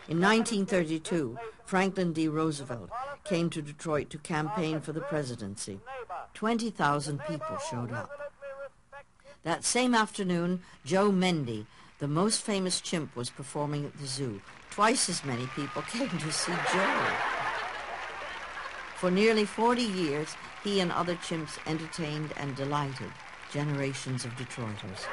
In 1932, Franklin D. Roosevelt came to Detroit to campaign for the presidency. 20,000 people showed up. That same afternoon, Joe Mendy, the most famous chimp, was performing at the zoo. Twice as many people came to see Joe. For nearly 40 years, he and other chimps entertained and delighted generations of Detroiters.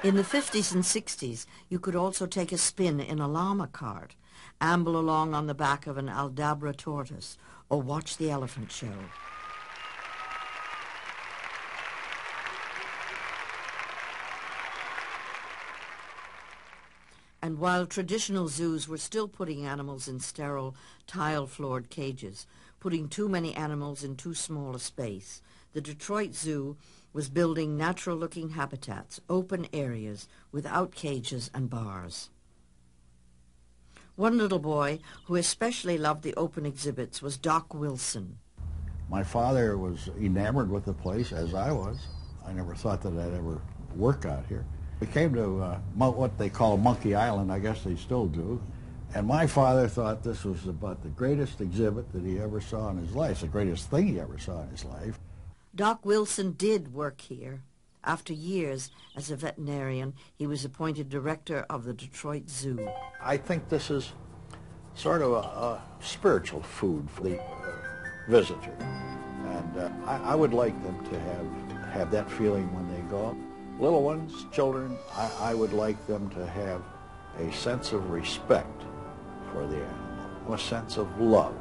In the 50s and 60s, you could also take a spin in a llama cart, amble along on the back of an Aldabra tortoise, or watch the elephant show. And while traditional zoos were still putting animals in sterile, tile-floored cages, putting too many animals in too small a space, the Detroit Zoo was building natural-looking habitats, open areas without cages and bars. One little boy who especially loved the open exhibits was Doc Wilson. My father was enamored with the place, as I was. I never thought that I'd ever work out here. We came to what they call Monkey Island, I guess they still do, and my father thought this was about the greatest exhibit that he ever saw in his life, the greatest thing he ever saw in his life. Doc Wilson did work here. After years as a veterinarian, he was appointed director of the Detroit Zoo. I think this is sort of a spiritual food for the visitor, and I would like them to have that feeling when they go. Little ones, children, I would like them to have a sense of respect for the animal, a sense of love.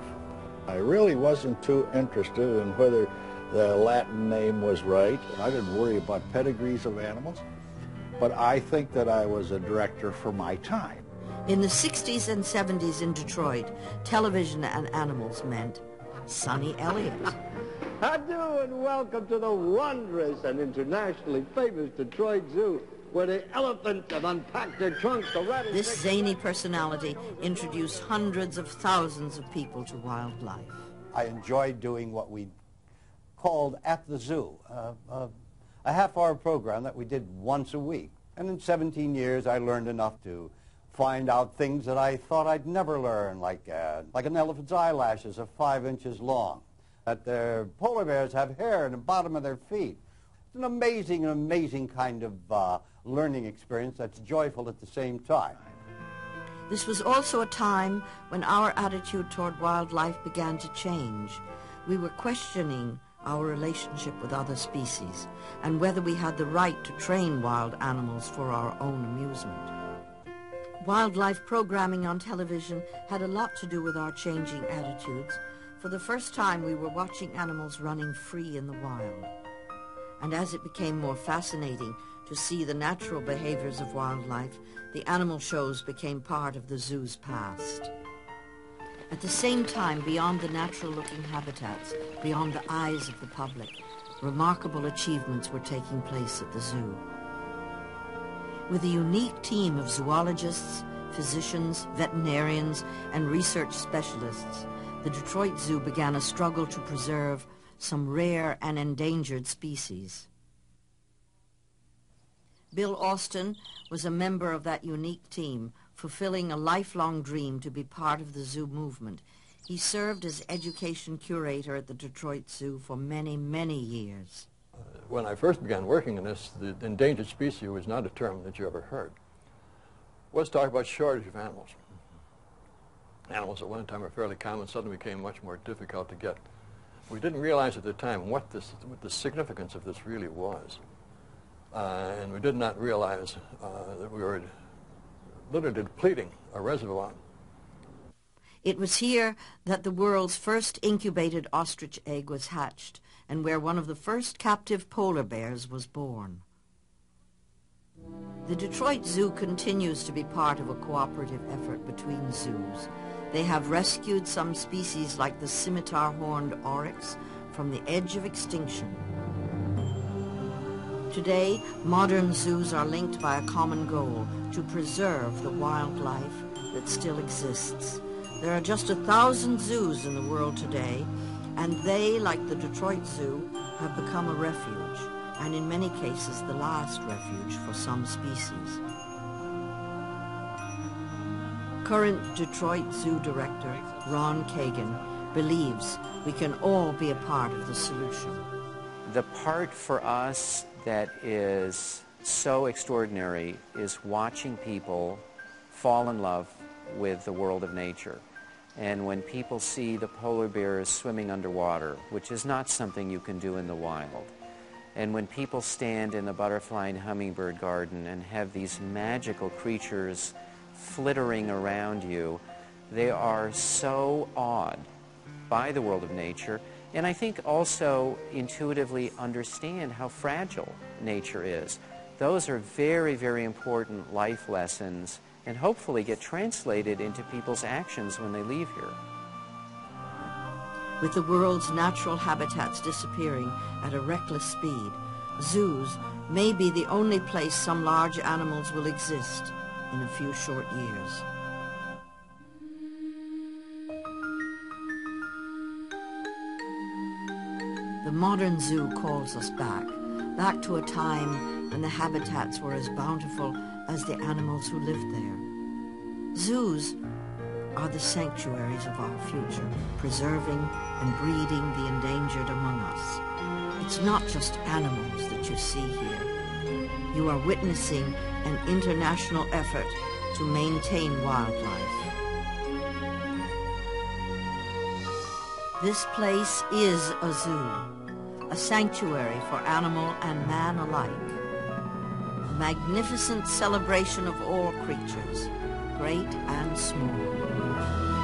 I really wasn't too interested in whether the Latin name was right. I didn't worry about pedigrees of animals, but I think that I was a director for my time. In the 60s and 70s in Detroit, television and animals meant Sonny Elliott. How do and welcome to the wondrous and internationally famous Detroit Zoo, where the elephants have unpacked their trunks, the rattlesnakes... This zany personality introduced hundreds of thousands of people to wildlife. I enjoyed doing what we called At the Zoo, a half-hour program that we did once a week. And in 17 years, I learned enough to find out things that I thought I'd never learn, like an elephant's eyelashes are 5 inches long, that their polar bears have hair in the bottom of their feet. It's an amazing kind of learning experience that's joyful at the same time. This was also a time when our attitude toward wildlife began to change. We were questioning our relationship with other species and whether we had the right to train wild animals for our own amusement. Wildlife programming on television had a lot to do with our changing attitudes. For the first time, we were watching animals running free in the wild. And as it became more fascinating to see the natural behaviors of wildlife, the animal shows became part of the zoo's past. At the same time, beyond the natural-looking habitats, beyond the eyes of the public, remarkable achievements were taking place at the zoo. With a unique team of zoologists, physicians, veterinarians, and research specialists, the Detroit Zoo began a struggle to preserve some rare and endangered species. Bill Austin was a member of that unique team, fulfilling a lifelong dream to be part of the zoo movement. He served as education curator at the Detroit Zoo for many, many years. When I first began working in this, the endangered species was not a term that you ever heard. Let's talk about shortage of animals. Animals at one time were fairly common, suddenly became much more difficult to get. We didn't realize at the time what the significance of this really was. And we did not realize that we were literally depleting a reservoir. It was here that the world's first incubated ostrich egg was hatched, and where one of the first captive polar bears was born. The Detroit Zoo continues to be part of a cooperative effort between zoos. They have rescued some species like the scimitar-horned oryx from the edge of extinction. Today, modern zoos are linked by a common goal: to preserve the wildlife that still exists. There are just 1,000 zoos in the world today, and they, like the Detroit Zoo, have become a refuge, and in many cases the last refuge for some species. Current Detroit Zoo Director Ron Kagan believes we can all be a part of the solution. The part for us that is so extraordinary is watching people fall in love with the world of nature. And when people see the polar bears swimming underwater, which is not something you can do in the wild, and when people stand in the butterfly and hummingbird garden and have these magical creatures flittering around you, they are so awed by the world of nature, and I think also intuitively understand how fragile nature is. Those are very, very important life lessons, and hopefully get translated into people's actions when they leave here. With the world's natural habitats disappearing at a reckless speed, zoos may be the only place some large animals will exist in a few short years. The modern zoo calls us back to a time when the habitats were as bountiful as the animals who lived there. Zoos are the sanctuaries of our future, preserving and breeding the endangered among us. It's not just animals that you see here. You are witnessing an international effort to maintain wildlife. This place is a zoo, a sanctuary for animal and man alike. A magnificent celebration of all creatures, great and small.